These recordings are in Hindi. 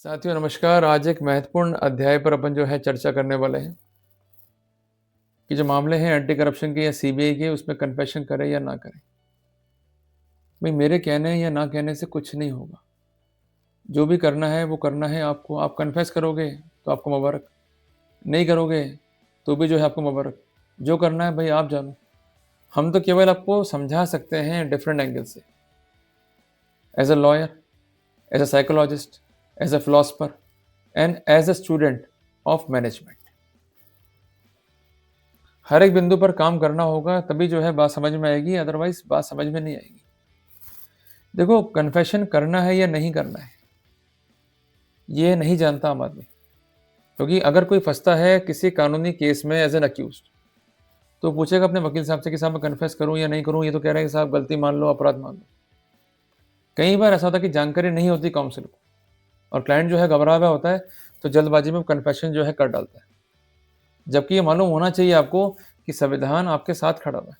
साथियों नमस्कार। आज एक महत्वपूर्ण अध्याय पर अपन जो है चर्चा करने वाले हैं कि जो मामले हैं एंटी करप्शन के या सीबीआई के, उसमें कन्फेशन करें या ना करें। भाई मेरे कहने या ना कहने से कुछ नहीं होगा। जो भी करना है वो करना है आपको। आप कन्फेस करोगे तो आपको मुबारक, नहीं करोगे तो भी जो है आपको मुबारक। जो करना है भाई आप जानो। हम तो केवल आपको समझा सकते हैं डिफरेंट एंगल से, as a lawyer, as a psychologist, as a philosopher and as a student of management. हर एक बिंदु पर काम करना होगा, तभी जो है बात समझ में आएगी, अदरवाइज बात समझ में नहीं आएगी। देखो, कन्फेशन करना है या नहीं करना है ये नहीं जानता आम आदमी। क्योंकि अगर कोई फंसता है किसी कानूनी केस में एज एन अक्यूज, तो पूछेगा अपने वकील साहब से कि साहब मैं कन्फेस करूं या नहीं करूं। ये तो कह रहे हैं कि साहब गलती मान लो, अपराध मान लो। कई बार ऐसा होता है कि जानकारी नहीं होती काउंसिल को, और क्लाइंट जो है घबरा हुआ होता है, तो जल्दबाजी में कन्फेशन जो है कर डालता है। जबकि ये मालूम होना चाहिए आपको कि संविधान आपके साथ खड़ा हुआ है।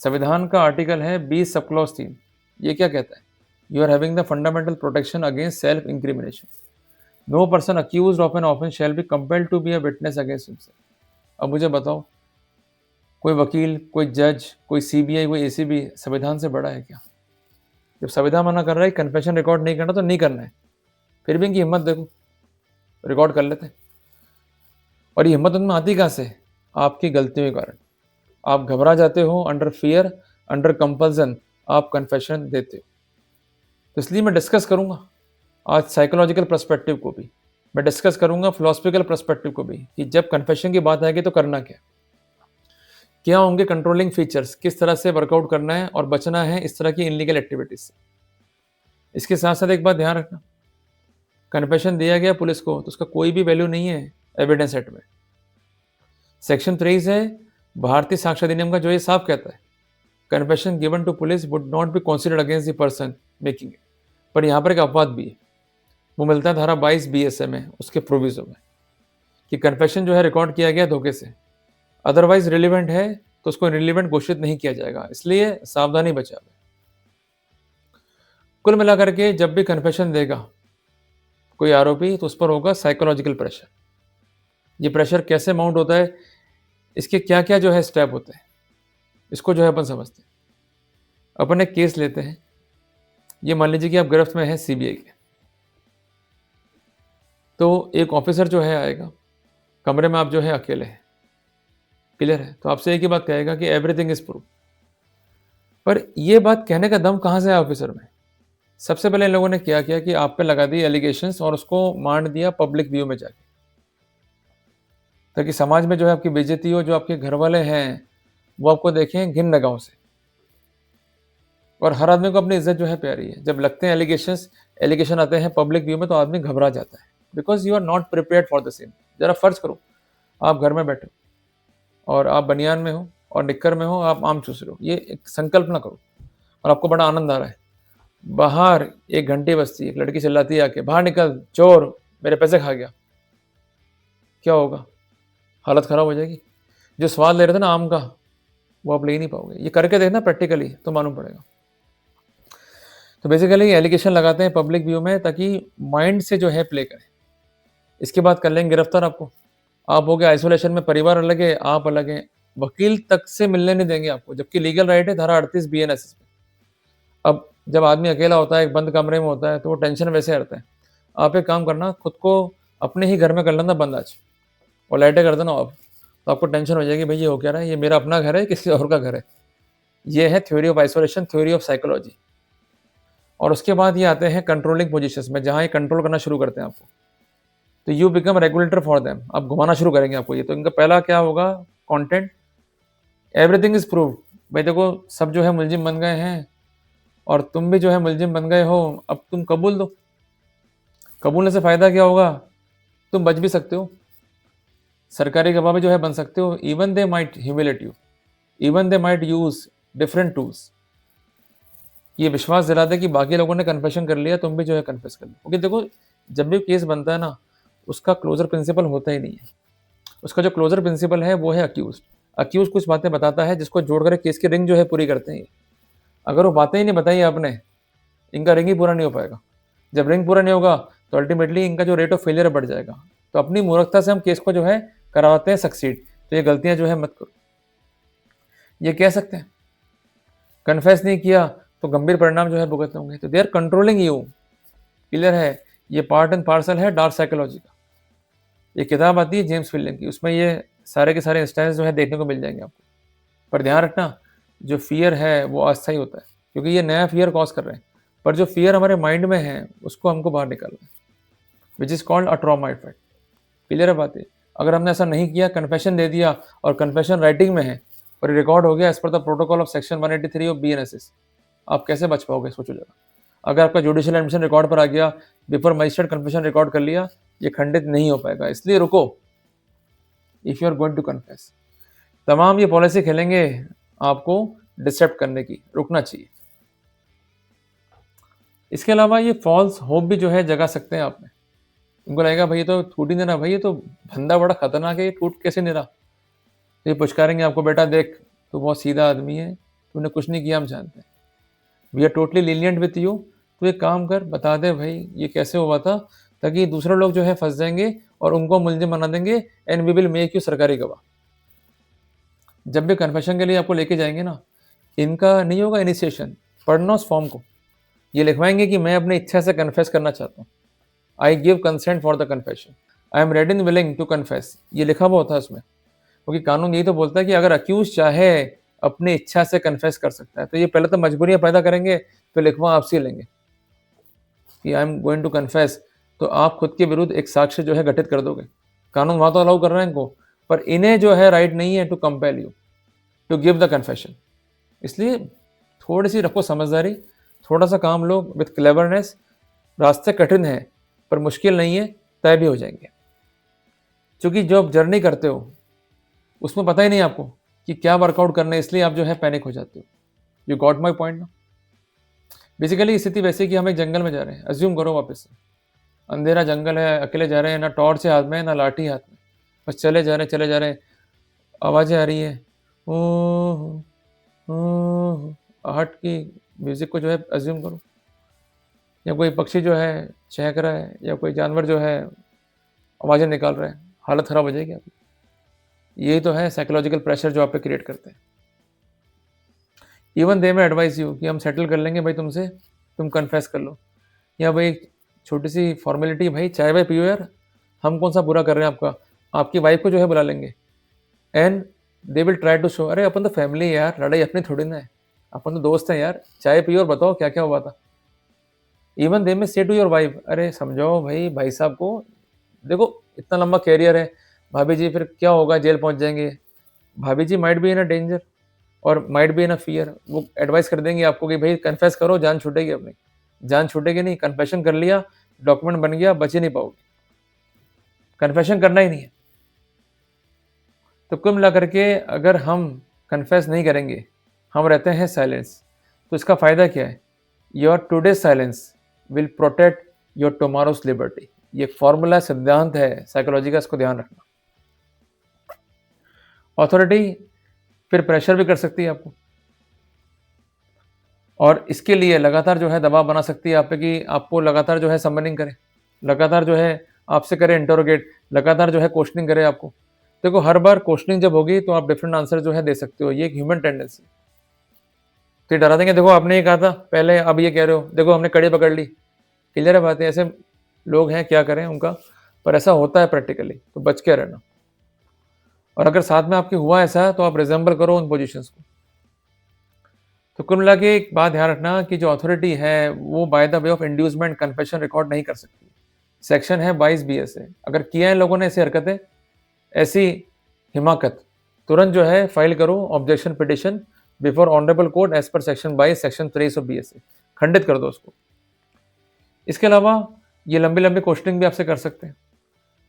संविधान का आर्टिकल है 20 सब क्लॉज 3। ये क्या कहता है? You are having the fundamental protection against self incrimination. No person accused of an offence shall be compelled to be a witness against himself. अब मुझे बताओ, कोई वकील, कोई जज, कोई सीबीआई, कोई एसीबी संविधान से बड़ा है क्या? जब संविधान मना कर रहा है कन्फेशन रिकॉर्ड नहीं करना, तो नहीं करना है। फिर भी इनकी हिम्मत देखो, रिकॉर्ड कर लेते हैं। और ये हिम्मत उनमें आती कहाँ से? आपकी गलतियों के कारण। आप घबरा जाते हो, अंडर फियर, अंडर कंपल्सन आप कन्फेशन देते हो। तो इसलिए मैं डिस्कस करूंगा आज साइकोलॉजिकल पर्सपेक्टिव को भी, मैं डिस्कस करूंगा फिलोसफिकल पर्सपेक्टिव को भी, कि जब कन्फेशन की बात आएगी तो करना क्या होंगे कंट्रोलिंग फीचर्स, किस तरह से वर्कआउट करना है और बचना है इस तरह की इनलीगल एक्टिविटीज से। इसके साथ साथ एक बात ध्यान रखना, कन्फेशन दिया गया पुलिस को तो उसका कोई भी वैल्यू नहीं है एविडेंस सेट में। सेक्शन 23 है भारतीय साक्ष्य अधिनियम का, जो ये साफ कहता है confession given to police would not be considered against the person making it. पर यहाँ पर एक अपवाद भी है, वो मिलता है धारा 22 बीएसए में, उसके प्रोविजो में, कि कन्फेशन जो है रिकॉर्ड किया गया धोखे से, अदरवाइज रिलीवेंट है तो उसको रिलीवेंट घोषित नहीं किया जाएगा। इसलिए सावधानी बचावे। कुल मिलाकर के जब भी कन्फेशन देगा कोई आरोपी, तो उस पर होगा साइकोलॉजिकल प्रेशर। ये प्रेशर कैसे माउंट होता है, इसके क्या क्या जो है स्टेप होते हैं, इसको जो है अपन समझते हैं। अपन एक केस लेते हैं। ये मान लीजिए कि आप गिरफ्त में हैं सीबीआई के। तो एक ऑफिसर जो है आएगा, कमरे में आप जो है अकेले हैं, क्लियर है, तो आपसे एक ही बात कहेगा कि एवरीथिंग इज प्रूफ। पर ये बात कहने का दम कहाँ से है ऑफिसर में? सबसे पहले इन लोगों ने क्या किया कि आप पे लगा दी एलिगेशंस और उसको मान दिया पब्लिक व्यू में जाके, ताकि समाज में जो है आपकी बेइज्जती हो, जो आपके घर वाले हैं वो आपको देखें घिन निगाहों से। और हर आदमी को अपनी इज्जत जो है प्यारी है। जब लगते हैं एलिगेशन आते हैं पब्लिक व्यू में, तो आदमी घबरा जाता है, because you are not prepared for the same. जरा फर्ज करो, आप घर में बैठे हो और आप बनियान में हो और निक्कर में हो, आप आम चूस रहे हो, ये एक संकल्प ना करो, और आपको बड़ा आनंद आ रहा है। बाहर एक घंटी बजती है, एक लड़की चिल्लाती है आके, बाहर निकल चोर, मेरे पैसे खा गया। क्या होगा? हालत खराब हो जाएगी। जो स्वाद ले रहे थे ना आम का, वो आप ले ही नहीं पाओगे। ये करके देखना प्रैक्टिकली, तो मालूम पड़ेगा। तो बेसिकली एलिगेशन लगाते हैं पब्लिक व्यू में, ताकि माइंड से जो है प्ले करें। इसके बाद कर लेंगे गिरफ्तार आपको। आप हो गए आइसोलेशन में, परिवार अलग है, आप अलग हैं, वकील तक से मिलने नहीं देंगे आपको, जबकि लीगल राइट है धारा 38 बीएनएस में। अब जब आदमी अकेला होता है, एक बंद कमरे में होता है, तो वो टेंशन वैसे रहता है। आप एक काम करना, खुद को अपने ही घर में कर लेना बंद आज, और लाइटें कर देना ऑफ। तो आपको टेंशन हो जाएगी, भाई ये हो क्या रहा है, ये मेरा अपना घर है किसी और का घर है। ये है theory of isolation, theory of psychology. और उसके बाद ये आते हैं कंट्रोलिंग पोजीशंस में, जहाँ ये कंट्रोल करना शुरू करते हैं आपको। तो you become regulator for them, आप घुमाना शुरू करेंगे आपको ये। तो इनका पहला क्या होगा? Content, everything is prove. भाई देखो, सब जो है मुलजिम बन गए हैं, और तुम भी जो है मुलजिम बन गए हो, अब तुम कबूल दो। कबूलने से फायदा क्या होगा? तुम बच भी सकते हो, सरकारी गवाह भी जो है बन सकते हो। Even they might humiliate you, even they might use different tools. ये विश्वास दिला दे कि बाकी लोगों ने कन्फेशन कर लिया, तुम भी जो है कन्फेस कर लो। क्योंकि देखो, जब भी केस बनता है ना, उसका क्लोजर प्रिंसिपल होता ही नहीं है। उसका जो क्लोजर प्रिंसिपल है वो है अक्यूज। अक्यूज कुछ बातें बताता है जिसको जोड़कर केस की रिंग जो है पूरी करते हैं। अगर वो बातें ही नहीं बताई आपने, इनका रिंग ही पूरा नहीं हो पाएगा। जब रिंग पूरा नहीं होगा, तो अल्टीमेटली इनका जो रेट ऑफ फेलियर बढ़ जाएगा। तो अपनी मूर्खता से हम केस को जो है करवाते हैं सक्सीड। तो ये गलतियां जो है मत करो। ये कह सकते हैं कन्फेस नहीं किया तो गंभीर परिणाम जो है भुगतने होंगे। तो they are controlling you. Clear है? ये पार्ट एंड पार्सल है डार्क साइकोलॉजी का। ये किताब आती है जेम्स फिलिंग की, उसमें ये सारे के सारे इंस्टेंस जो है देखने को मिल जाएंगे आपको। पर ध्यान रखना, जो फियर है वो अस्थायी होता है, क्योंकि ये नया फियर कॉज कर रहे हैं। पर जो फियर हमारे माइंड में है उसको हमको बाहर निकालना है, which is called a trauma effect. Clear है बात है? अगर हमने ऐसा नहीं किया, कन्फेशन दे दिया और कन्फेशन राइटिंग में है और रिकॉर्ड हो गया as per the protocol of section 183 of BNSS, आप कैसे बच पाओगे? सोचो जरा। अगर आपका जुडिशियल एडमिशन रिकॉर्ड पर आ गया, बिफोर मजिस्ट्रेट कन्फेशन रिकॉर्ड कर लिया, ये खंडित नहीं हो पाएगा। इसलिए रुको, if you are going to confess. तमाम ये पॉलिसी खेलेंगे आपको डिस्टर्ब करने की, रुकना चाहिए। इसके अलावा ये फॉल्स होप भी जो है जगा सकते हैं आप में। उनको लगेगा भाई ये तो टूट ही नहीं रहा, भाई ये तो धंधा बड़ा खतरनाक है, ये टूट कैसे नहीं रहा। ये पुचकारेंगे आपको, बेटा देख तू बहुत सीधा आदमी है, तूने कुछ नहीं किया, हम जानते हैं, we are totally lenient with you. तो एक काम कर, बता दे भाई ये कैसे हुआ था, ताकि दूसरे लोग जो है फंस जाएंगे और उनको मुलजिम बना देंगे, and we will make you सरकारी गवाह। जब भी कन्फेशन के लिए आपको लेके जाएंगे ना, इनका नहीं होगा इनिशिएशन, पढ़ना उस फॉर्म को। ये लिखवाएंगे कि मैं अपनी इच्छा से कन्फेस करना चाहता हूँ, I give consent for the confession, I am ready and willing to confess. ये लिखा हुआ होता है उसमें, क्योंकि कानून यही तो बोलता है कि अगर अक्यूज चाहे अपनी इच्छा से कन्फेस कर सकता है। तो ये पहले तो मजबूरियां पैदा करेंगे, फिर लिखवा आपसे लेंगे कि I am going to confess. तो आप खुद के विरुद्ध एक साक्ष्य जो है गठित कर दोगे। कानून वहां तो अलाउ कर रहे हैं इनको, पर इन्हें जो है राइट नहीं है to compel you to give the confession. इसलिए थोड़ी सी रखो समझदारी, थोड़ा सा काम लो विथ क्लेवरनेस। रास्ते कठिन है पर मुश्किल नहीं है, तय भी हो जाएंगे। क्योंकि जो आप जर्नी करते हो उसमें पता ही नहीं आपको कि क्या वर्कआउट करना है, इसलिए आप जो है पैनिक हो जाते हो। यू गॉट माई पॉइंट ना? बेसिकली स्थिति वैसे कि हम एक जंगल में जा रहे हैं, अज्यूम करो वापस से अंधेरा जंगल है, अकेले जा रहे हैं, ना टॉर्च हाथ में ना लाठी हाथ में, बस चले जा रहे हैं। आवाज़ें आ रही है, आहट की म्यूजिक को जो है अज्यूम करो, या कोई पक्षी जो है चहक रहा है, या कोई जानवर जो है आवाज़ें निकाल रहा है, हालत ख़राब हो जाएगी आपकी। यही तो है साइकोलॉजिकल प्रेशर जो आप पे क्रिएट करते हैं। इवन दे में एडवाइस यू कि हम सेटल कर लेंगे भाई तुमसे, तुम कन्फेस कर लो, या भाई छोटी सी फॉर्मेलिटी, भाई चाय वाय पियो यार, हम कौन सा बुरा कर रहे हैं आपका, आपकी वाइफ को जो है बुला लेंगे, and they will try to show, अरे अपन तो फैमिली है यार, लड़ाई अपनी थोड़ी ना है, अपन तो दोस्त हैं यार, चाय पियो और बताओ क्या क्या हुआ था। इवन दे में से टू योर वाइफ, अरे समझाओ भाई साहब को, देखो इतना लंबा कैरियर है, भाभी जी फिर क्या होगा, जेल पहुंच जाएंगे, भाभी जी might be in a danger और might be in a fear. वो एडवाइस कर देंगे आपको कि भाई कन्फेस करो, जान छूटेगी अपनी। जान छूटेगी नहीं, कन्फेशन कर लिया, डॉक्यूमेंट बन गया, बच ही नहीं पाओगे। कन्फेशन करना ही नहीं है। तो कुल मिला करके अगर हम कन्फेस नहीं करेंगे, हम रहते हैं साइलेंस, तो इसका फ़ायदा क्या है? Your today silence will protect your tomorrow's liberty. ये एक फॉर्मूला सिद्धांत है साइकोलॉजी का, इसको ध्यान रखना। अथॉरिटी फिर प्रेशर भी कर सकती है आपको, और इसके लिए लगातार जो है दबाव बना सकती है आप पे कि आपको लगातार जो है समनिंग करे, लगातार जो है आपसे करे इंटरोगेट, लगातार जो है क्वेश्चनिंग करे आपको। देखो हर बार क्वेश्चनिंग जब होगी तो आप डिफरेंट आंसर जो है दे सकते हो, ये एक ह्यूमन टेंडेंसी। तो ये डरा देंगे, देखो आपने ये कहा था पहले, अब ये कह रहे हो, देखो हमने कड़ी पकड़ ली। क्लियर है बात है? ऐसे लोग हैं, क्या करें उनका, पर ऐसा होता है प्रैक्टिकली, तो बच के रहना। और अगर साथ में आपके हुआ ऐसा तो आप रिजेंबल करो उन पोजीशंस को। तो कुल मिला के एक बात ध्यान रखना कि जो अथॉरिटी है वो by the way of inducement confession record नहीं कर सकती। सेक्शन है 22 BSA। अगर किया है लोगों ने ऐसी हरकतें, ऐसी हिमाकत, तुरंत जो है फाइल करो objection petition before honourable court as per section 22 section 23 of BSA, खंडित कर दो उसको। इसके अलावा ये लंबी लंबी क्वेश्चनिंग भी आपसे कर सकते हैं,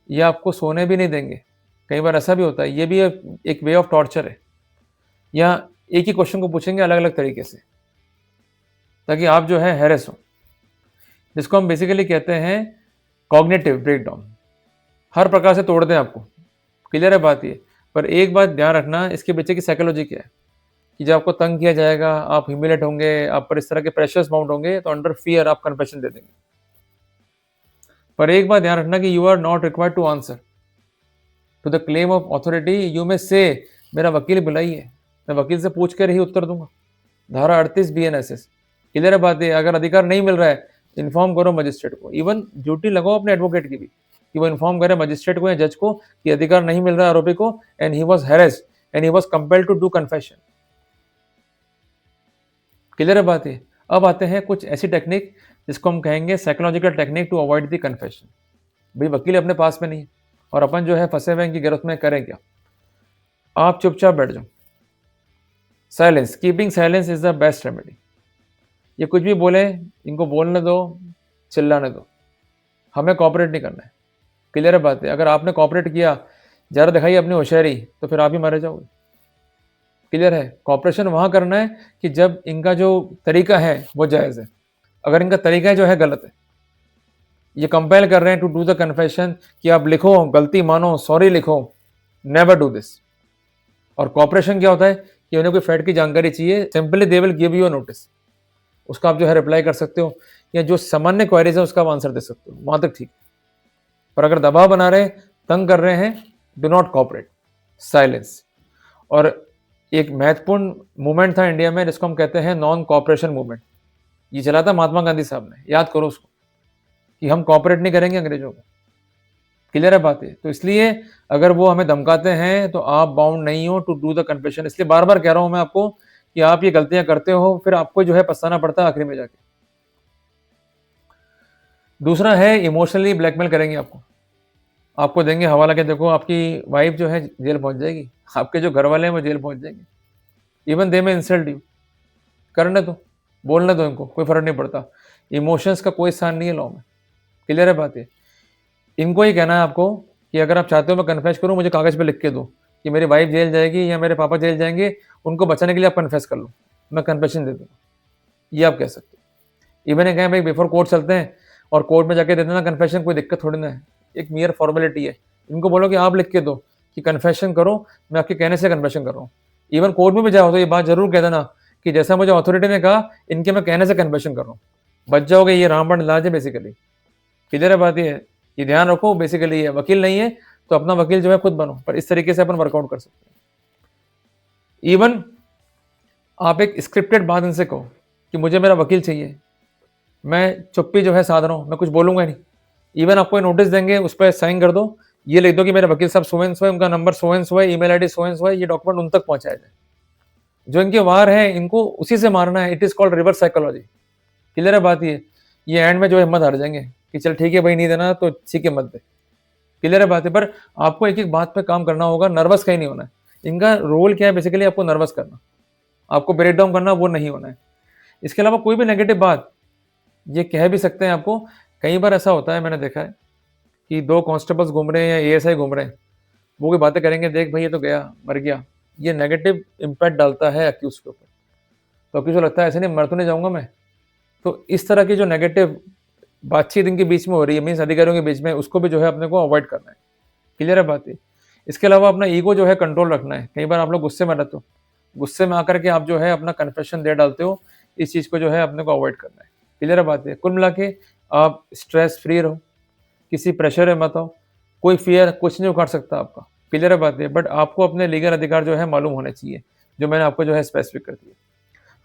ये आपको सोने भी नहीं देंगे। कई बार ऐसा भी होता है, ये भी एक वे ऑफ टॉर्चर है। या एक ही क्वेश्चन को पूछेंगे अलग अलग तरीके से, ताकि आप जो है हैरेस हो, जिसको हम बेसिकली कहते हैं कॉग्निटिव ब्रेकडाउन। हर प्रकार से तोड़ दें आपको। क्लियर है बात ये? पर एक बात ध्यान रखना, इसके पीछे की साइकोलॉजी क्या है कि जब आपको तंग किया जाएगा, आप ह्यूमिलेट होंगे, आप पर इस तरह के प्रेशर्स माउंट होंगे, तो अंडर फियर आप कन्फेशन दे देंगे। पर एक बात ध्यान रखना कि you are not required to answer to the claim of authority. You में से मेरा वकील बुलाइए, मैं वकील से पूछ कर ही उत्तर दूंगा। धारा 38 BNSS क्लियर बात है। अगर अधिकार नहीं मिल रहा है इन्फॉर्म करो मजिस्ट्रेट को। इवन ड्यूटी लगाओ अपने एडवोकेट की भी कि वो इन्फॉर्म करे मजिस्ट्रेट को या जज को कि अधिकार नहीं मिल रहा आरोपी को and he was harassed and he was compelled to do confession. Clear बात है। अब आते हैं कुछ ऐसी टेक्निक जिसको हम कहेंगे psychological technique to avoid the confession. भाई वकील अपने पास में नहीं है और अपन जो है फंसे हुए इनकी गिरफ्त में, करें क्या? आप चुपचाप बैठ जाओ। Silence, keeping silence is the best remedy. ये कुछ भी बोले इनको बोलने दो, चिल्लाने दो, हमें कॉपरेट नहीं करना है। क्लियर है बात है। अगर आपने कॉपरेट किया, ज़रा दिखाई अपनी होशियारी, तो फिर आप ही मारे जाओगे। क्लियर है। कॉपरेशन वहाँ करना है कि जब इनका जो तरीका है वो जायज़ है। अगर इनका तरीका जो है गलत है, ये कंपेल कर रहे हैं टू डू द कन्फेशन कि आप लिखो, गलती मानो, सॉरी लिखो, नेवर डू दिस। और कॉपरेशन क्या होता है कि उन्हें कोई फैक्ट की जानकारी चाहिए, simply they will give you a notice, उसका आप जो है रिप्लाई कर सकते हो या जो सामान्य क्वेरीज है उसका आप आंसर दे सकते हो, वहां तक ठीक। पर अगर दबाव बना रहे, तंग कर रहे हैं, डू नॉट कॉपरेट, साइलेंस। और एक महत्वपूर्ण मूवमेंट था इंडिया में जिसको हम कहते हैं नॉन कॉपरेशन मूवमेंट। ये चला था महात्मा गांधी साहब ने, याद करो उसको, कि हम कॉपरेट नहीं करेंगे अंग्रेजों को। क्लियर है बात है। तो इसलिए अगर वो हमें धमकाते हैं तो आप बाउंड नहीं हो टू डू द कन्फेशन। इसलिए बार बार कह रहा हूं मैं आपको कि आप ये गलतियां करते हो, फिर आपको जो है पछताना पड़ता है आखिर में जाके। दूसरा है इमोशनली ब्लैकमेल करेंगे आपको, आपको देंगे हवाला के देखो आपकी वाइफ जो है जेल पहुंच जाएगी, आपके जो घर वाले हैं वो जेल पहुंच जाएंगे, इवन दे में इंसल्ट यू, करने दो, बोलने दो, इनको कोई फर्क नहीं पड़ता। इमोशंस का कोई स्थान नहीं है लॉ में। क्लियर है बात है। इनको ही कहना है आपको कि अगर आप चाहते हो मैं कन्फेस करूं, मुझे कागज पे लिख के दो कि मेरी वाइफ जेल जाएगी या मेरे पापा जेल जाएंगे, उनको बचाने के लिए आप कन्फेस कर लो, मैं कन्फेशन दे दूंगा, ये आप कह सकते हो। इवन ये कहें भाई बिफोर कोर्ट चलते हैं और कोर्ट में जाके दे देना कन्फेशन, कोई दिक्कत थोड़ी ना है, एक मियर फॉर्मेलिटी है। इनको बोलो कि आप लिख के दो कि कन्फेशन करो, मैं आपके कहने से कन्फेशन कर रहा हूँ। इवन कोर्ट में भी जाओ तो ये बात जरूर कह देना कि जैसा मुझे अथॉरिटी ने कहा, इनके मैं कहने से कन्फेशन कर रहा हूँ, बच जाओगे। ये रामबाण इलाज है बेसिकली। क्लियर है बात ये ध्यान रखो। बेसिकली ये वकील नहीं है तो अपना वकील जो है खुद बनो, पर इस तरीके से अपन वर्कआउट कर सकते हैं। इवन आप एक स्क्रिप्टेड बात इनसे कहो कि मुझे मेरा वकील चाहिए, मैं चुप्पी जो है साध रहा हूँ, मैं कुछ बोलूंगा नहीं। इवन आपको नोटिस देंगे, उस पर साइन कर दो, ये लिख दो कि मेरे वकील साहब सो एंड सो है, उनका नंबर सो एंड सो है, email ID so and so है, ये डॉक्यूमेंट उन तक पहुंचाया जाए। जो इनके वार है इनको उसी से मारना है। It is called reverse psychology. Clear है बात ये एंड में जो हिम्मत हार जाएंगे कि चल ठीक है भाई, नहीं देना तो ठीक है मत दे। क्लियर है बात है। पर आपको एक एक बात पे काम करना होगा, नर्वस कहीं नहीं होना है। इनका रोल क्या है बेसिकली, आपको नर्वस करना, आपको ब्रेक डाउन करना, वो नहीं होना है। इसके अलावा कोई भी नेगेटिव बात ये कह भी सकते हैं आपको। कई बार ऐसा होता है, मैंने देखा है कि दो कांस्टेबल्स घूम रहे हैं या एएसआई घूम रहे हैं, वो कोई बातें करेंगे, देख भाई ये तो गया, मर गया। ये नेगेटिव इम्पैक्ट डालता है अक्यूज के ऊपर। तो अक्यूज को लगता है ऐसे नहीं, मर तो नहीं जाऊंगा मैं। तो इस तरह की जो नेगेटिव बातचीत इनके बीच में हो रही है, मीन्स अधिकारियों के बीच में, उसको भी जो है अपने को अवॉइड करना है। क्लियर है बात है। इसके अलावा अपना ईगो जो है कंट्रोल रखना है। कई बार आप लोग गुस्से में रहते हो, गुस्से में आकर के आप जो है अपना कन्फेशन दे डालते हो, इस चीज़ को जो है अपने को अवॉइड करना है। क्लियर है बात है। कुल मिला के आप स्ट्रेस फ्री रहो, किसी प्रेशर में मत आओ, कोई फियर कुछ नहीं उखाड़ सकता आपका। क्लियर है बात है। बट आपको अपने लीगल अधिकार जो है मालूम होने चाहिए, जो मैंने आपको जो है स्पेसिफिक कर दिया।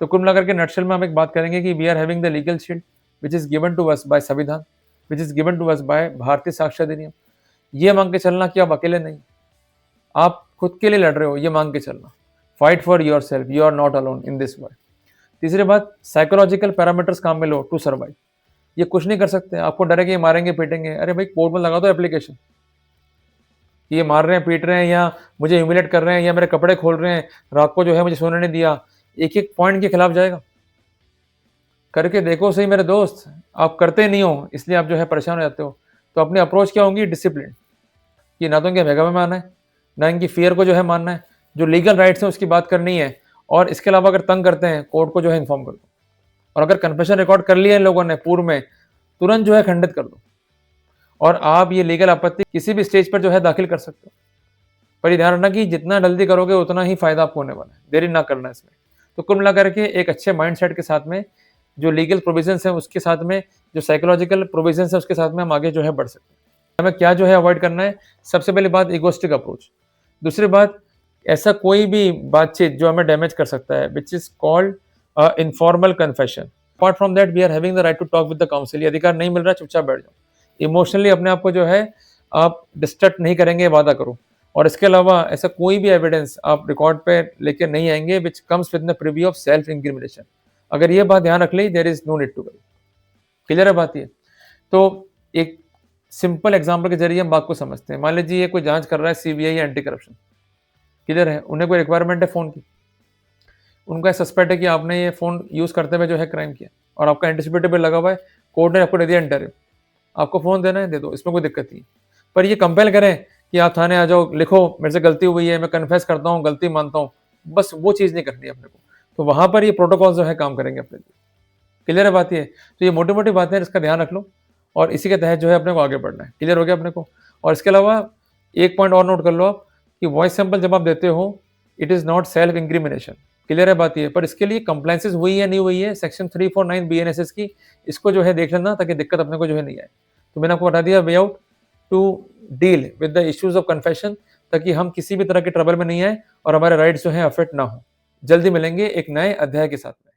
तो कुल मिलाकर के नटशेल में हम एक बात करेंगे कि we are having the legal shield which is given to us by संविधान, which is given to us by Bharatiya Sakshya अधिनियम। ये मांग के चलना कि आप अकेले नहीं, आप खुद के लिए लड़ रहे हो, ये मांग के चलना। Fight for yourself, you are not alone in this world. तीसरी बात, साइकोलॉजिकल पैरामीटर्स काम में लो टू सर्वाइव। ये कुछ नहीं कर सकते, आपको डरेंगे मारेंगे पीटेंगे, अरे भाई कोर्ट में लगा दो एप्लीकेशन, ये मार रहे हैं पीट रहे हैं या मुझे ह्यूमिलेट कर रहे हैं या मेरे कपड़े खोल रहे हैं, रात को जो है मुझे सोने नहीं दिया, एक एक पॉइंट के खिलाफ जाएगा। करके देखो सही मेरे दोस्त, आप करते नहीं हो इसलिए आप जो है परेशान हो जाते हो। तो अपनी अप्रोच क्या होगी, डिसिप्लिन, कि ना तो इनके भगा में मानना है, ना इनकी फियर को जो है मानना है, जो लीगल राइट्स है उसकी बात करनी है। और इसके अलावा अगर तंग करते हैं, कोर्ट को जो है इन्फॉर्म कर दो। और अगर कन्फेशन रिकॉर्ड कर लिया इन लोगों ने पूर्व में, तुरंत जो है खंडित कर दो। और आप ये लीगल आपत्ति किसी भी स्टेज पर जो है दाखिल कर सकते हो। पर ये ध्यान रखना कि जितना जल्दी करोगे उतना ही फायदा आपको होने वाला है, देरी ना करना इसमें। तो कुल मिलाकर के एक अच्छे माइंडसेट के साथ में जो लीगल प्रोविजंस हैं उसके साथ में, जो साइकोलॉजिकल प्रोविजंस हैं उसके साथ में हम आगे जो है बढ़ सकते हैं। हमें क्या जो है अवॉइड करना है? सबसे पहली बात इगोइस्टिक अप्रोच। दूसरी बात, ऐसा कोई भी बातचीत जो हमें डैमेज कर सकता है, which is called informal confession. Apart from that we are having the right to talk with the counsel. ये अधिकार नहीं मिल रहा है, चुपचाप बैठ जाओ। इमोशनली अपने आप को जो है आप डिस्ट्रैक्ट नहीं करेंगे, वादा करो। और इसके अलावा ऐसा कोई भी एविडेंस आप रिकॉर्ड पे लेके नहीं आएंगे which comes with the purview of self incrimination. अगर ये बात ध्यान रख ली, there is no need to worry. Clear है बात ये? तो एक सिंपल एग्जांपल के जरिए हम बात को समझते हैं। मान लीजिए ये कोई जांच कर रहा है, सीबीआई या एंटी करप्शन, क्लियर है? उन्हें कोई रिक्वायरमेंट है फ़ोन की, उनका सस्पेक्ट है कि आपने ये फ़ोन यूज़ करते हुए जो है क्राइम किया और आपका एंटीसिपेटेड बिल लगा हुआ है, कोर्ट ने आपको दे दिया इंटरिम, आपको फ़ोन देना है, दे दो, इसमें कोई दिक्कत नहीं है। पर ये कंपेल करें कि आप थाने आ जाओ, लिखो मेरे से गलती हुई है, मैं कन्फेस करता हूँ, गलती मानता हूँ, बस वो चीज़ नहीं करनी है अपने को। तो वहाँ पर ये प्रोटोकॉल जो है काम करेंगे अपने लिए। क्लियर है बात ये? तो ये मोटी-मोटी बातें हैं, इसका ध्यान रख लो और इसी के तहत जो है अपने को आगे बढ़ना है। क्लियर हो गया अपने को? और इसके अलावा एक पॉइंट और नोट कर लो आप कि वॉइस सैंपल जब आप देते हो, it is not self incrimination. Clear है बात ये? पर इसके लिए कंप्लायंसेस हुई है नहीं हुई है, सेक्शन 349 बीएनएसएस की, इसको जो है देख लेना ताकि दिक्कत अपने को जो है नहीं आए। तो मैंने आपको बता दिया way out to deal with the issues of confession, ताकि हम किसी भी तरह के ट्रबल में नहीं आए और हमारे राइट्स जो हैं अफेक्ट ना हो। जल्दी मिलेंगे एक नए अध्याय के साथ में।